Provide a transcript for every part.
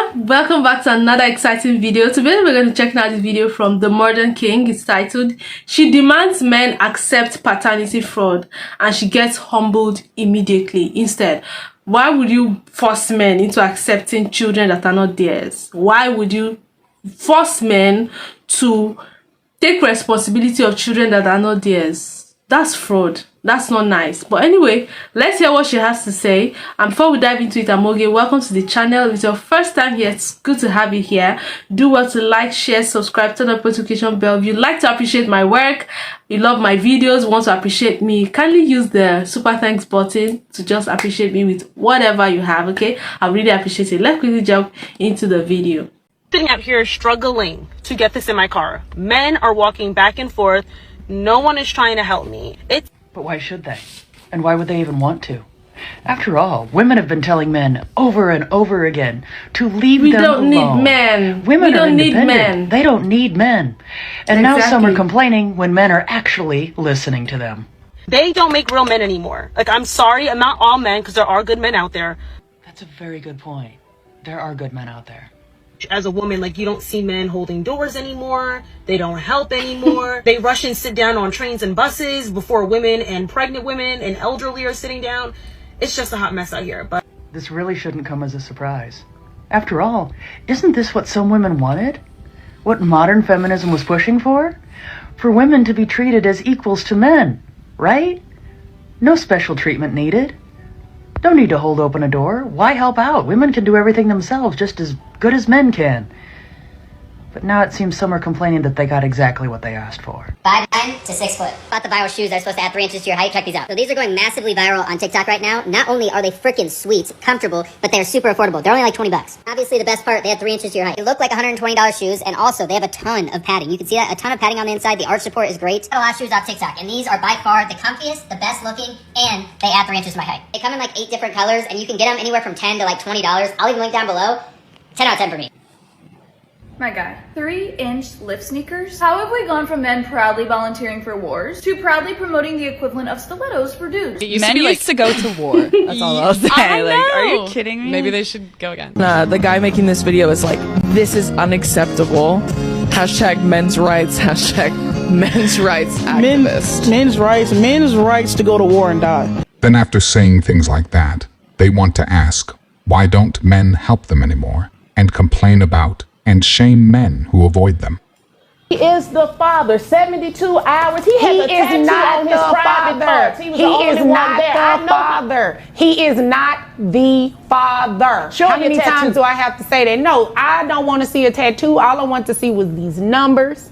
everyone, welcome back to another exciting video. Today we're going to check out this video from The Modern King. It's titled, "She Demands Men Accept Paternity Fraud and She Gets Humbled Immediately." Instead, why would you force men into accepting children that are not theirs? Why would you force men to take responsibility of children that are not theirs? That's fraud. That's not nice. But anyway, let's hear what she has to say. And before we dive into it, Amoge, welcome to the channel. If it's your first time here, it's good to have you here. Do well to like, share, subscribe, turn on the notification bell. If you like to appreciate my work, you love my videos, want to appreciate me, kindly use the super thanks button to just appreciate me with whatever you have, okay? I really appreciate it. Let's quickly jump into the video. Sitting out here struggling to get this in my car. Men are walking back and forth. No one is trying to help me. But why should they? And why would they even want to? After all, women have been telling men over and over again to leave them alone. We don't need men. Women are independent. They don't need men. And now some are complaining when men are actually listening to them. They don't make real men anymore. Like, I'm sorry, I'm not all men, because there are good men out there. That's a very good point. There are good men out there. As a woman, like, you don't see men holding doors anymore. They don't help anymore. They rush and sit down on trains and buses before women and pregnant women and elderly are sitting down. It's just a hot mess out here. But this really shouldn't come as a surprise. After all, isn't this what some women wanted? What modern feminism was pushing for? For women to be treated as equals to men, right? No special treatment needed. No need to hold open a door. Why help out? Women can do everything themselves just as good as men can. But now it seems some are complaining that they got exactly what they asked for. 5'9" to 6 foot. Bought the viral shoes that are supposed to add 3 inches to your height. Check these out. So these are going massively viral on TikTok right now. Not only are they freaking sweet, comfortable, but they're super affordable. They're only like 20 bucks. Obviously the best part, they have 3 inches to your height. They look like $120 shoes, and also they have a ton of padding. You can see that, a ton of padding on the inside. The arch support is great. I got a lot of shoes off TikTok, and these are by far the comfiest, the best looking, and they add 3 inches to my height. They come in like 8 different colors, and you can get them anywhere from $10 to like $20. I'll leave a link down below. 10 out of 10 for me. My guy, 3-inch lift sneakers? How have we gone from men proudly volunteering for wars to proudly promoting the equivalent of stilettos for dudes? Men used to go to war. That's all I'll say. Are you kidding me? Maybe they should go again. The guy making this video is like, this is unacceptable. Hashtag men's rights. Hashtag men's rights activist. Men's rights to go to war and die. Then after saying things like that, they want to ask, why don't men help them anymore? And complain about and shame men who avoid them. He is the father. 72 hours. He has a tattoo on his private parts. He is not the father. He is not the father. How many times do I have to say that? No, I don't want to see a tattoo. All I want to see was these numbers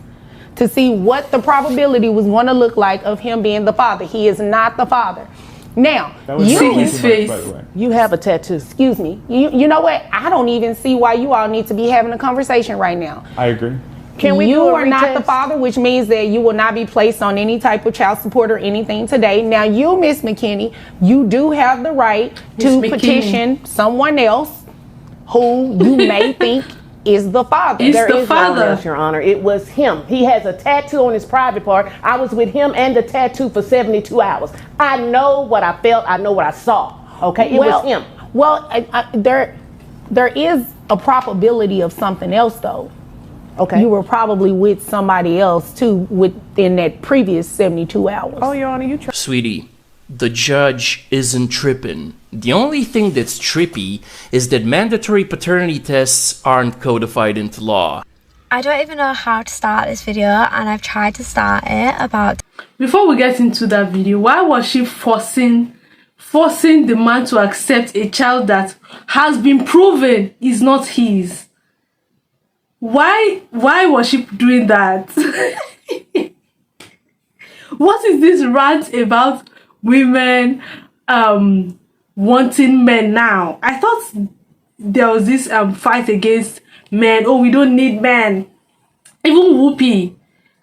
to see what the probability was going to look like of him being the father. He is not the father. Now, you see his face. You have a tattoo. Excuse me. You know what? I don't even see why you all need to be having a conversation right now. I agree. You are not the father, which means that you will not be placed on any type of child support or anything today. Now, you, Miss McKinney, you do have the right to petition someone else who you may think is the father. There is no one else, Your Honor. It was him. He has a tattoo on his private part. I was with him and the tattoo for 72 hours. I know what I felt. I know what I saw. Okay, it was him. Well, there is a probability of something else, though. Okay. You were probably with somebody else, too, within that previous 72 hours. Oh, Your Honor, Sweetie, the judge isn't tripping. The only thing that's trippy is that mandatory paternity tests aren't codified into law. I don't even know how to start this video, and I've tried to start it about... Before we get into that video, why was she forcing the man to accept a child that has been proven is not his? Why was she doing that? What is this rant about women wanting men now? I thought there was this fight against men. Oh, we don't need men. Even Whoopi.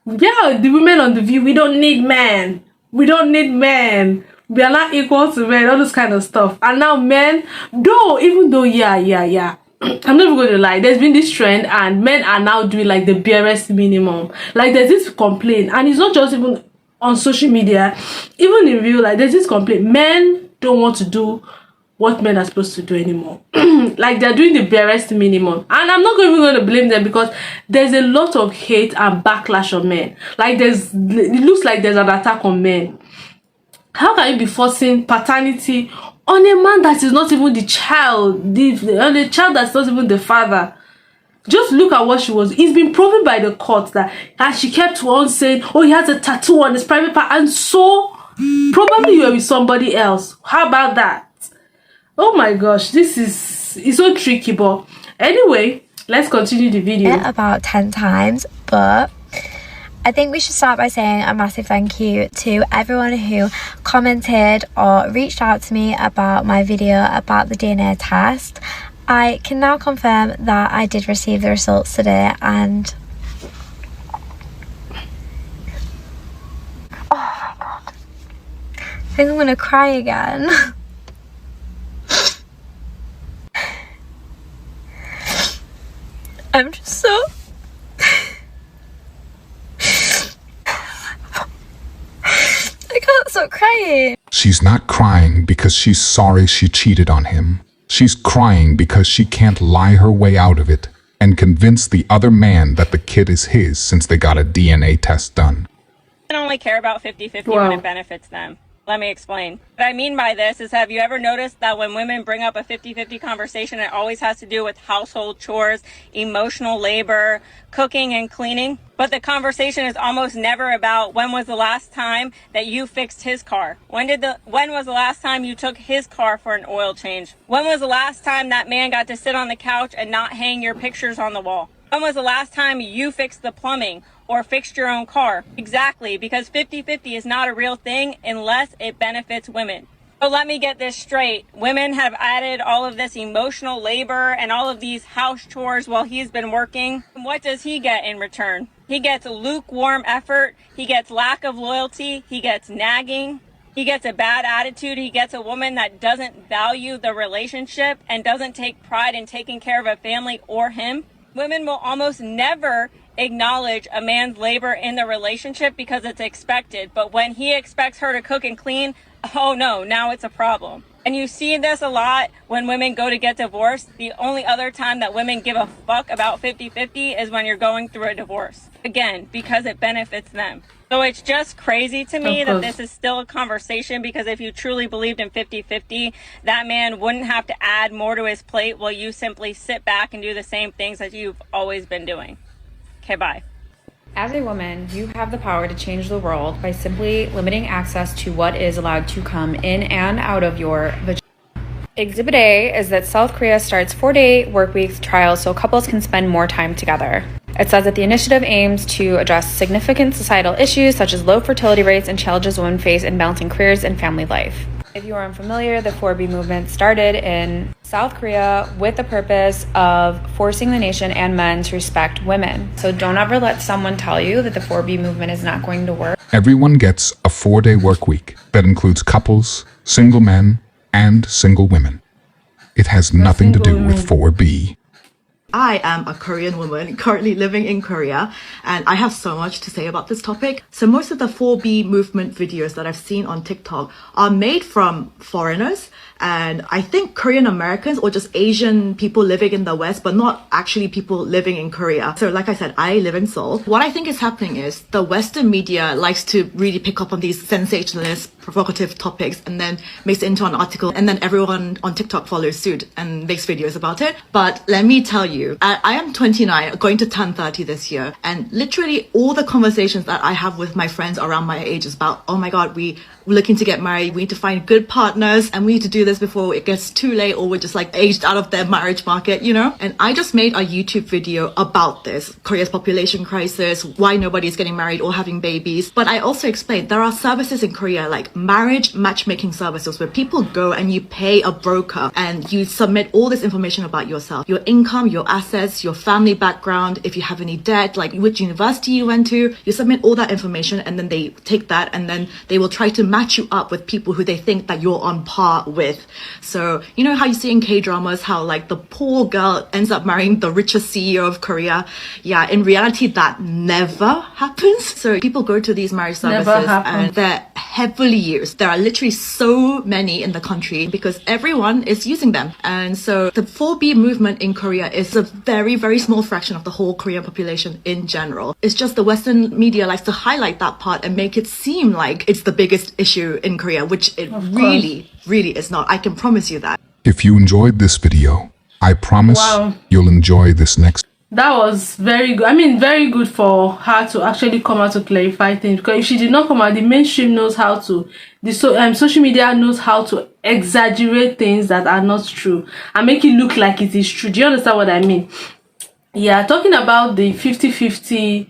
Yeah, the women on The View, we don't need men. We don't need men. We are not equal to men, all this kind of stuff. And now men, even though, yeah. I'm not even going to lie, there's been this trend and men are now doing like the barest minimum. Like there's this complaint, and it's not just even on social media, even in real life, there's this complaint. Men don't want to do what men are supposed to do anymore. Like, they're doing the barest minimum. And I'm not even going to blame them, because there's a lot of hate and backlash on men. Like, it looks like there's an attack on men. How can you be forcing paternity on a man that is not even the child, on a child that's not even the father? Just look at what she was. It's been proven by the court that, and she kept on saying, oh, he has a tattoo on his private part, and so probably you were with somebody else. How about that? Oh my gosh, it's so tricky. But anyway, let's continue the video. About 10 times, but I think we should start by saying a massive thank you to everyone who commented or reached out to me about my video about the DNA test. I can now confirm that I did receive the results today, and oh my god, I think I'm gonna cry again. I'm just so I can't stop crying. She's not crying because she's sorry she cheated on him. She's crying because she can't lie her way out of it and convince the other man that the kid is his since they got a DNA test done. Women only care about 50-50 when it benefits them. Let me explain. What I mean by this is, have you ever noticed that when women bring up a 50-50 conversation, it always has to do with household chores, emotional labor, cooking and cleaning? But the conversation is almost never about when was the last time that you fixed his car? When was the last time you took his car for an oil change? When was the last time that man got to sit on the couch and not hang your pictures on the wall? When was the last time you fixed the plumbing or fixed your own car? Exactly, because 50-50 is not a real thing unless it benefits women. So let me get this straight. Women have added all of this emotional labor and all of these house chores while he's been working. And what does he get in return? He gets lukewarm effort. He gets lack of loyalty. He gets nagging. He gets a bad attitude. He gets a woman that doesn't value the relationship and doesn't take pride in taking care of a family or him. Women will almost never acknowledge a man's labor in the relationship because it's expected. But when he expects her to cook and clean, oh no, now it's a problem. And you see this a lot when women go to get divorced. The only other time that women give a fuck about 50-50 is when you're going through a divorce. Again, because it benefits them. So it's just crazy to me that this is still a conversation, because if you truly believed in 50-50, that man wouldn't have to add more to his plate while you simply sit back and do the same things that you've always been doing. Okay, bye. As a woman, you have the power to change the world by simply limiting access to what is allowed to come in and out of your vagina. Exhibit A is that South Korea starts 4-day workweek trials so couples can spend more time together. It says that the initiative aims to address significant societal issues such as low fertility rates and challenges women face in balancing careers and family life. If you are unfamiliar, the 4B movement started in South Korea with the purpose of forcing the nation and men to respect women. So don't ever let someone tell you that the 4B movement is not going to work. Everyone gets a 4-day work week that includes couples, single men, and single women. It has nothing to do with 4B. I am a Korean woman currently living in Korea, and I have so much to say about this topic. So most of the 4B movement videos that I've seen on TikTok are made from foreigners, and I think Korean Americans or just Asian people living in the West, but not actually people living in Korea. So like I said, I live in Seoul. What I think is happening is the Western media likes to really pick up on these sensationalist, provocative topics and then makes it into an article, and then everyone on TikTok follows suit and makes videos about it. But let me tell you, I am 29, going to turn 30 this year, and literally all the conversations that I have with my friends around my age is about, oh my god, we're looking to get married, we need to find good partners, and we need to do this before it gets too late or we're just like aged out of the marriage market, you know? And I just made a YouTube video about this, Korea's population crisis, why nobody's getting married or having babies. But I also explained there are services in Korea like marriage matchmaking services where people go and you pay a broker and you submit all this information about yourself, your income, your assets, your family background, if you have any debt, like which university you went to, you submit all that information, and then they take that and then they will try to match you up with people who they think that you're on par with. with. So, you know how you see in K-dramas how like the poor girl ends up marrying the richest CEO of Korea? Yeah, in reality, that never happens. So people go to these marriage services and they're heavily used. There are literally so many in the country because everyone is using them. And so the 4B movement in Korea is a very, very small fraction of the whole Korean population in general. It's just the Western media likes to highlight that part and make it seem like it's the biggest issue in Korea, which it really, really is not. I can promise you that. If you enjoyed this video, I promise you'll enjoy this next. That was very good. I mean, very good for her to actually come out to clarify things, because if she did not come out, the mainstream knows how to, social media knows how to exaggerate things that are not true and make it look like it is true. Do you understand what I mean? Yeah, talking about the 50-50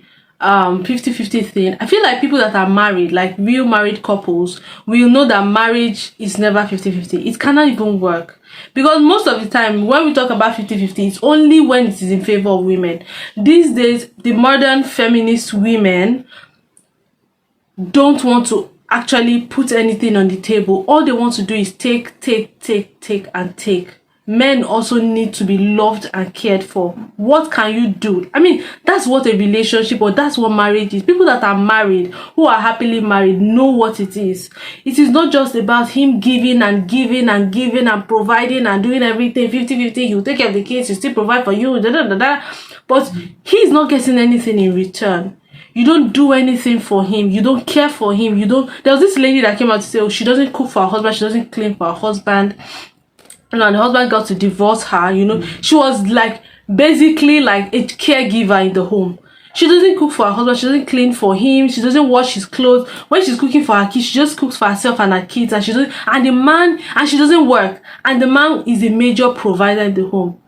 thing, I feel like people that are married, like real married couples, will know that marriage is never 50-50. It cannot even work. Because most of the time, when we talk about 50-50, it's only when it is in favor of women. These days, the modern feminist women don't want to actually put anything on the table. All they want to do is take, and take. Men also need to be loved and cared for. What can you do? I mean, that's what a relationship, or that's what marriage is. People that are married, who are happily married, know what it is. It is not just about him giving and giving and giving and providing and doing everything 50-50. You take care of the kids, you still provide for you, but he's not getting anything in return. You don't do anything for him. You don't care for him. There was this lady that came out to say, oh, she doesn't cook for her husband. She doesn't clean for her husband. And the husband got to divorce her, you know. She was like basically like a caregiver in the home. She doesn't cook for her husband, she doesn't clean for him, she doesn't wash his clothes. When she's cooking for her kids, she just cooks for herself and her kids, and she doesn't work. And the man is a major provider in the home.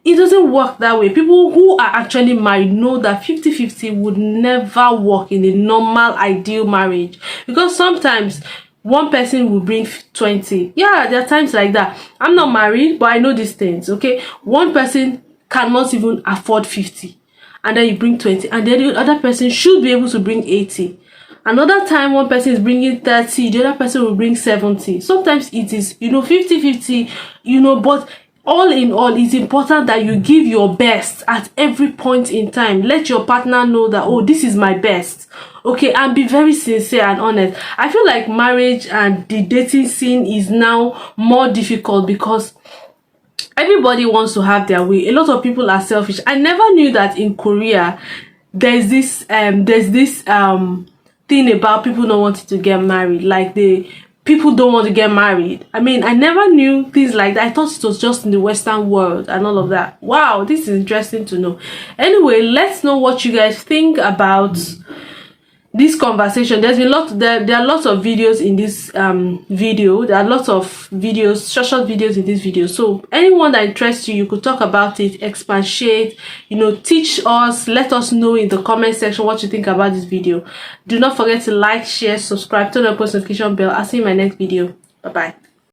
It doesn't work that way. People who are actually married know that 50-50 would never work in a normal, ideal marriage. Because sometimes one person will bring 20. Yeah, there are times like that. I'm not married, but I know these things, okay? One person cannot even afford 50. And then you bring 20. And then the other person should be able to bring 80. Another time, one person is bringing 30. The other person will bring 70. Sometimes it is, 50-50, but all in all, it's important that you give your best at every point in time. Let your partner know that, oh, this is my best. Okay, and be very sincere and honest. I feel like marriage and the dating scene is now more difficult because everybody wants to have their way. A lot of people are selfish. I never knew that in Korea there's this thing about people not wanting to get married. Like people don't want to get married. I mean, I never knew things like that. I thought it was just in the Western world and all of that. Wow, this is interesting to know. Anyway, let's know what you guys think about this conversation. There are lots of videos in this video. There are lots of videos, short videos in this video. So anyone that interests you, you could talk about it, expatiate, teach us, let us know in the comment section what you think about this video. Do not forget to like, share, subscribe, turn on the post notification bell. I'll see you in my next video. Bye bye.